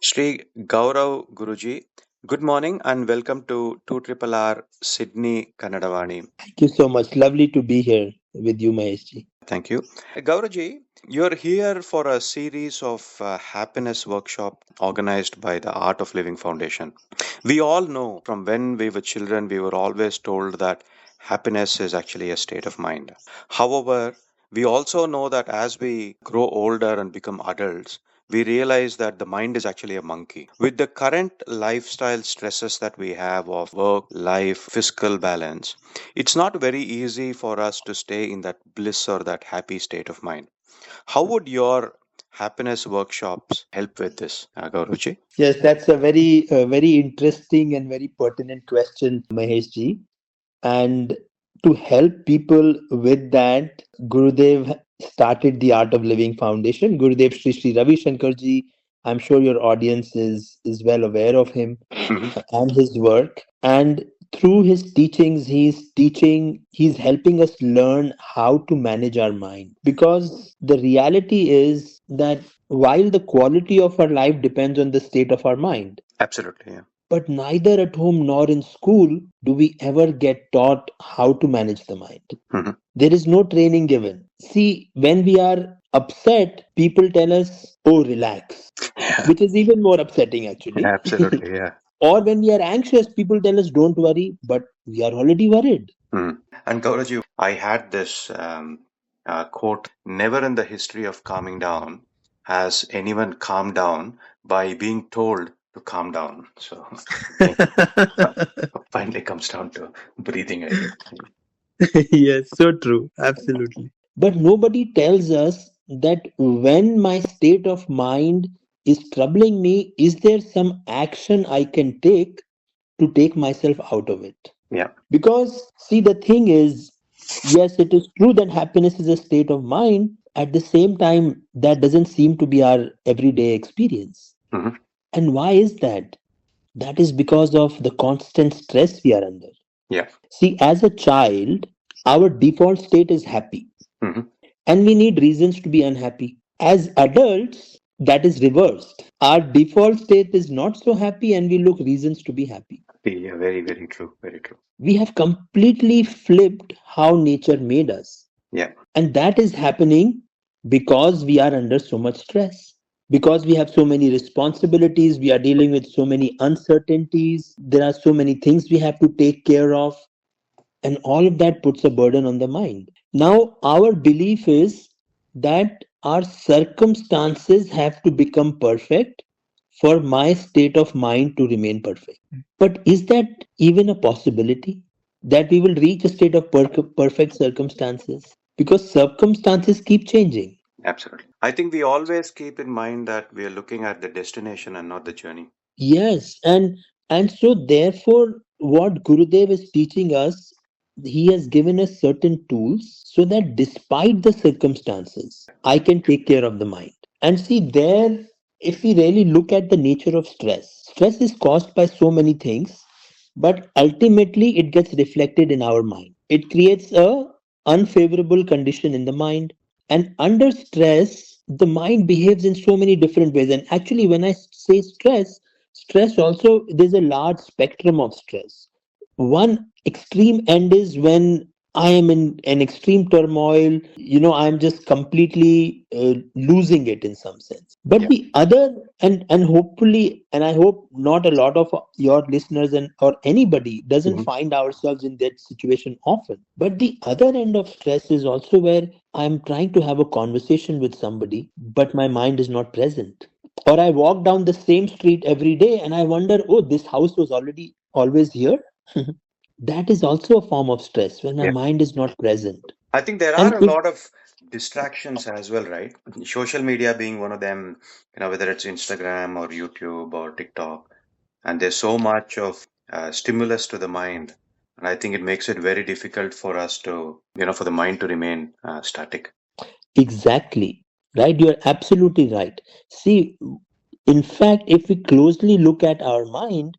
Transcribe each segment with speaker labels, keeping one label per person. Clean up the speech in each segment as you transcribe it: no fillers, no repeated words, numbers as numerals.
Speaker 1: Sri.Gaurav Guruji. Good morning and welcome to 2RRR Sydney Kannada Vani.
Speaker 2: Thank you so much. Lovely to be here with you, Mahesh.
Speaker 1: Thank you. Gauraji, you're here for a series of happiness workshop organized by the Art of Living Foundation. We all know from when we were children, we were always told that happiness is actually a state of mind. However, we also know that as we grow older and become adults, we realize that the mind is actually a monkey. With the current lifestyle stresses that we have of work, life, fiscal balance, it's not very easy for us to stay in that bliss or that happy state of mind. How would your happiness workshops help with this, Gauruji?
Speaker 2: Yes, that's a very interesting and very pertinent question, Mahesh. And to help people with that, Gurudev started the Art of Living Foundation. Gurudev Sri Ravi Shankarji, I'm sure your audience is well aware of him and his work. And through his teachings, he's helping us learn how to manage our mind. Because the reality is that while the quality of our life depends on the state of our mind,
Speaker 1: Absolutely, yeah.
Speaker 2: but neither at home nor in school do we ever get taught how to manage the mind.
Speaker 1: Mhm.
Speaker 2: There is no training given. See, when we are upset, people tell us, oh, relax,
Speaker 1: Yeah,
Speaker 2: which is even more upsetting actually.
Speaker 1: absolutely, yeah.
Speaker 2: Or when we are anxious, people tell us, don't worry, but we are already worried.
Speaker 1: Mm. And Gauraji, I had this quote: "Never in the history of calming down has anyone calmed down by being told to calm down." So, finally comes down to breathing, I think.
Speaker 2: Yes, so true. Absolutely. But nobody tells us that when my state of mind is troubling me, is there some action I can take to take myself out of it?
Speaker 1: Yeah,
Speaker 2: Because, see, the thing is, yes, it is true that happiness is a state of mind. At the same time, that doesn't seem to be our everyday experience.
Speaker 1: hmm,
Speaker 2: And why is that? That is because of the constant stress we are under.
Speaker 1: yeah,
Speaker 2: See, as a child, our default state is happy,
Speaker 1: hmm,
Speaker 2: and we need reasons to be unhappy. As adults, that is reversed. Our default state is not so happy, and we look reasons to be happy.
Speaker 1: yeah. Very, very true. Very true.
Speaker 2: We have completely flipped how nature made us.
Speaker 1: Yeah,
Speaker 2: And that is happening because we are under so much stress. Because we have so many responsibilities, we are dealing with so many uncertainties, there are so many things we have to take care of, and all of that puts a burden on the mind. Now, our belief is that our circumstances have to become perfect for my state of mind to remain perfect. But is that even a possibility that we will reach a state of perfect circumstances? Because circumstances keep changing.
Speaker 1: absolutely. I think we always keep in mind that we are looking at the destination and not the journey.
Speaker 2: Yes, and so therefore, what Gurudev is teaching us, he has given us certain tools so that despite the circumstances, I can take care of the mind. And see, there, if we really look at the nature of stress, stress is caused by so many things, but ultimately it gets reflected in our mind. It creates a unfavorable condition in the mind, and under stress, the mind behaves in so many different ways. And actually, when I say stress, stress also, there's a large spectrum of stress. One extreme end is when I am in an extreme turmoil, I'm just completely losing it in some sense. But
Speaker 1: Yeah,
Speaker 2: the other, and hopefully, and I hope not a lot of your listeners and or anybody doesn't
Speaker 1: hmm,
Speaker 2: find ourselves in that situation often. But the other end of stress is also where I'm trying to have a conversation with somebody, but my mind is not present. Or I walk down the same street every day and I wonder, oh, this house was already always here. That is also a form of stress when my
Speaker 1: yeah.
Speaker 2: mind is not present.
Speaker 1: I think there
Speaker 2: And
Speaker 1: are a
Speaker 2: if
Speaker 1: lot of distractions as well, right? Social media being one of them, whether it's Instagram or YouTube or TikTok, and there's so much of stimulus to the mind. And I think it makes it very difficult for us to, for the mind to remain static.
Speaker 2: exactly, right, you're absolutely right. See, in fact, if we closely look at our mind,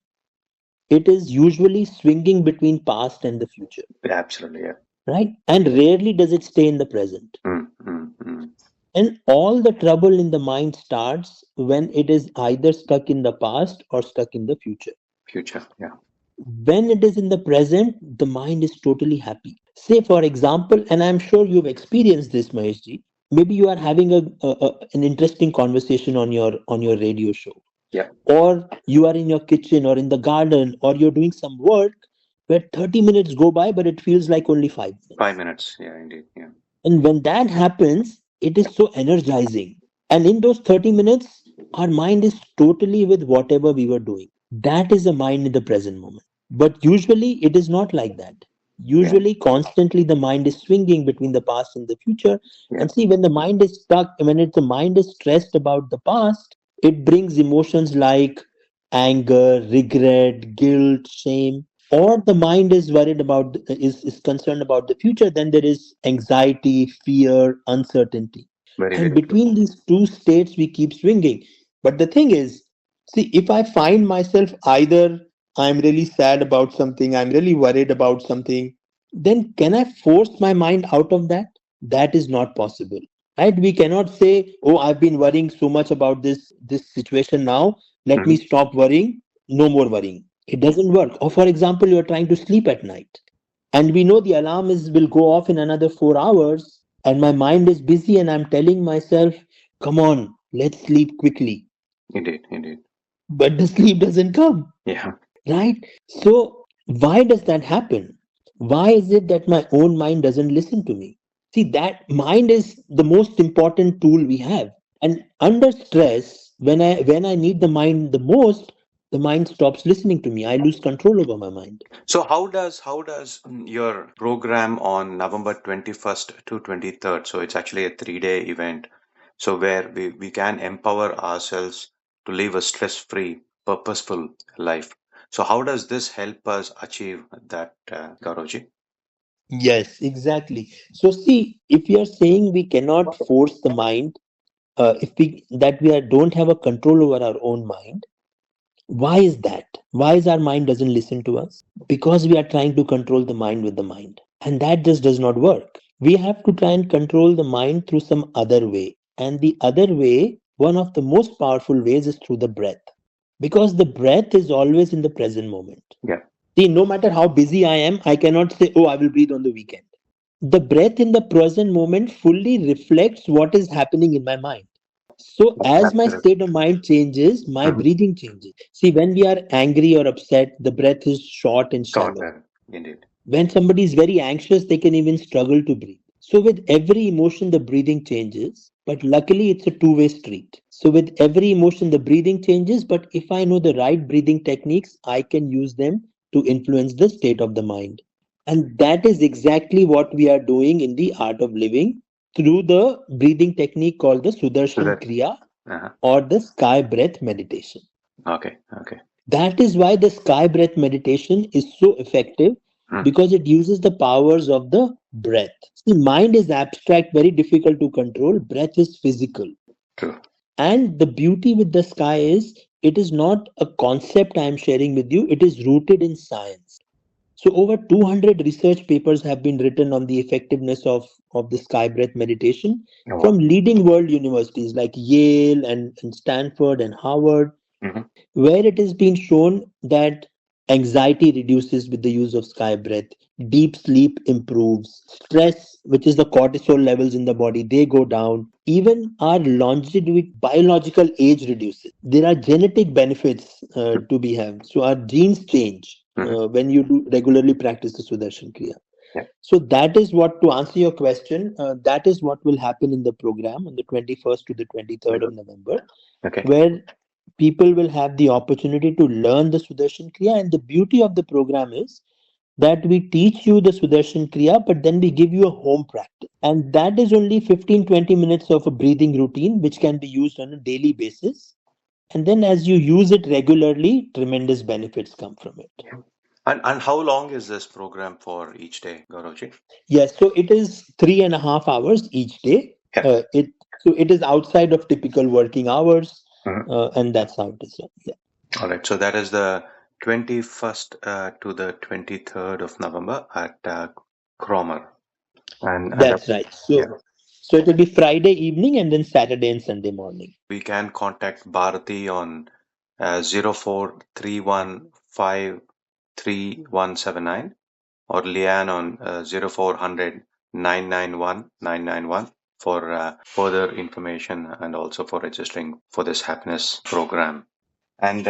Speaker 2: it is usually swinging between past and the future,
Speaker 1: Yeah, absolutely, yeah.
Speaker 2: right? And rarely does it stay in the present.
Speaker 1: Mm, mm, mm.
Speaker 2: And all the trouble in the mind starts when it is either stuck in the past or stuck in the future.
Speaker 1: Future. Yeah.
Speaker 2: When it is in the present, the mind is totally happy. Say, for example, and I'm sure you've experienced this, Maheshji. Maybe you are having an interesting conversation on your radio show,
Speaker 1: Yeah.
Speaker 2: or you are in your kitchen or in the garden, or you're doing some work where 30 minutes go by, but it feels like only 5 minutes.
Speaker 1: 5 minutes. Yeah, indeed. Yeah.
Speaker 2: And when that happens, it is so energizing. And in those 30 minutes, our mind is totally with whatever we were doing. That is the mind in the present moment. But usually it is not like that.
Speaker 1: Yeah.
Speaker 2: Usually, constantly the mind is swinging between the past and the future.
Speaker 1: Yeah.
Speaker 2: And see, when the mind is stuck, the mind is stressed about the past, it brings emotions like anger, regret, guilt, shame, or the mind is worried about is concerned about the future, then there is anxiety, fear, uncertainty,
Speaker 1: Very,
Speaker 2: and
Speaker 1: very true.
Speaker 2: between these two states we keep swinging. But the thing is, see, if I find myself either I'm really sad about something, I'm really worried about something, then can I force my mind out of that? That is not possible, right? We cannot say, oh, I've been worrying so much about this situation, now let me
Speaker 1: Mhm.
Speaker 2: stop worrying, no more worrying. It doesn't work. Or for example, you're trying to sleep at night and we know the alarm is will go off in another 4 hours, and my mind is busy and I'm telling myself, come on, let's sleep quickly,
Speaker 1: Indeed. Indeed.
Speaker 2: but the sleep doesn't come,
Speaker 1: Yeah.
Speaker 2: right? So why does that happen? Why is it that my own mind doesn't listen to me? See, that mind is the most important tool we have. And under stress, when I need the mind the most, the mind stops listening to me. I lose control over my mind.
Speaker 1: So how does your program on November 21st to 23rd? So it's actually a 3-day event. So where we can empower ourselves to live a stress-free, purposeful life. So how does this help us achieve that, Gauravji?
Speaker 2: Yes, exactly. So see, if you are saying we cannot force the mind, if we that we are, don't have a control over our own mind, why is that? Why is our mind doesn't listen to us? Because we are trying to control the mind with the mind, and that just does not work. We have to try and control the mind through some other way, and the other way, one of the most powerful ways, is through the breath, because the breath is always in the present moment.
Speaker 1: Yeah.
Speaker 2: See, no matter how busy I am, I cannot say, oh, I will breathe on the weekend. The breath in the present moment fully reflects what is happening in my mind. So, as my
Speaker 1: Absolutely.
Speaker 2: state of mind changes, my
Speaker 1: Mhm.
Speaker 2: breathing changes. See, when we are angry or upset, the breath is short and shallow.
Speaker 1: Shorter, indeed.
Speaker 2: When somebody is very anxious, they can even struggle to breathe. So, with every emotion, the breathing changes. But luckily, it's a two-way street. So, with every emotion, the breathing changes. But if I know the right breathing techniques, I can use them to influence the state of the mind. And that is exactly what we are doing in the art of living through the breathing technique called the
Speaker 1: So
Speaker 2: Sudarshan
Speaker 1: that,
Speaker 2: Kriya
Speaker 1: uh
Speaker 2: or the sky breath meditation.
Speaker 1: okay, okay.
Speaker 2: That is why the sky breath meditation is so effective,
Speaker 1: Mm.
Speaker 2: because it uses the powers of the breath. See, mind is abstract, very difficult to control. Breath is physical.
Speaker 1: True.
Speaker 2: And the beauty with the sky is it is not a concept I am sharing with you, it is rooted in science. So, over 200 research papers have been written on the effectiveness of the sky breath meditation
Speaker 1: Oh,
Speaker 2: from
Speaker 1: wow.
Speaker 2: leading world universities like Yale and Stanford and Harvard,
Speaker 1: Hmm.
Speaker 2: where it has been shown that anxiety reduces with the use of sky breath, deep sleep improves, stress, which is the cortisol levels in the body, they go down, even our longevity, biological age reduces. There are genetic benefits to be had. So our genes change
Speaker 1: Hmm.
Speaker 2: when you do regularly practice the Sudarshan Kriya.
Speaker 1: Yeah.
Speaker 2: So that is what, to answer your question, that is what will happen in the program on the 21st to the 23rd of November,
Speaker 1: Okay.
Speaker 2: where people will have the opportunity to learn the Sudarshan Kriya. And the beauty of the program is that we teach you the Sudarshan Kriya, but then we give you a home practice. And that is only 15-20 minutes of a breathing routine, which can be used on a daily basis. And then as you use it regularly, tremendous benefits come from it.
Speaker 1: And how long is this program for each day, Gauravji?
Speaker 2: Yes, so it is 3.5 hours each day.
Speaker 1: Yeah.
Speaker 2: It is outside of typical working hours,
Speaker 1: Mhm.
Speaker 2: and that's how it is done. Yeah.
Speaker 1: All right. So that is the 21st to the 23rd of November at Cromer. And
Speaker 2: That's right.
Speaker 1: yeah.
Speaker 2: So it will be Friday evening and then Saturday and Sunday morning.
Speaker 1: We can contact Bharati on 0431533179 or Lian on 0400 for further information and also for registering for this happiness program. And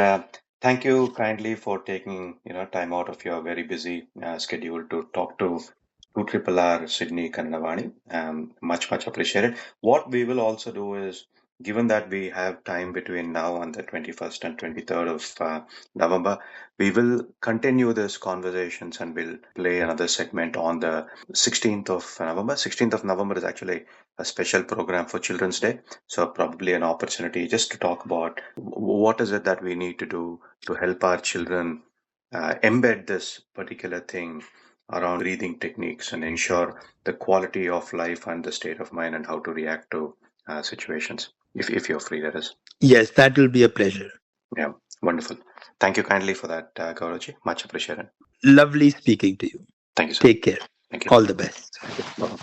Speaker 1: thank you kindly for taking time out of your very busy schedule to talk to 2RRR Sydney Kannada Vani. Much appreciated. What we will also do is, given that we have time between now and the 21st and 23rd of November, we will continue this conversations and we'll play another segment on the 16th of November. 16th of November is actually a special program for Children's Day. So probably an opportunity just to talk about what is it that we need to do to help our children embed this particular thing around breathing techniques and ensure the quality of life and the state of mind and how to react to situations. If you're free, that is.
Speaker 2: Yes, that will be a pleasure.
Speaker 1: Yeah, wonderful. Thank you kindly for that, Gaurav. Much appreciated.
Speaker 2: Lovely speaking to you.
Speaker 1: Thank you, sir.
Speaker 2: Take care.
Speaker 1: Thank you.
Speaker 2: All the best.
Speaker 1: Thank you. Bye.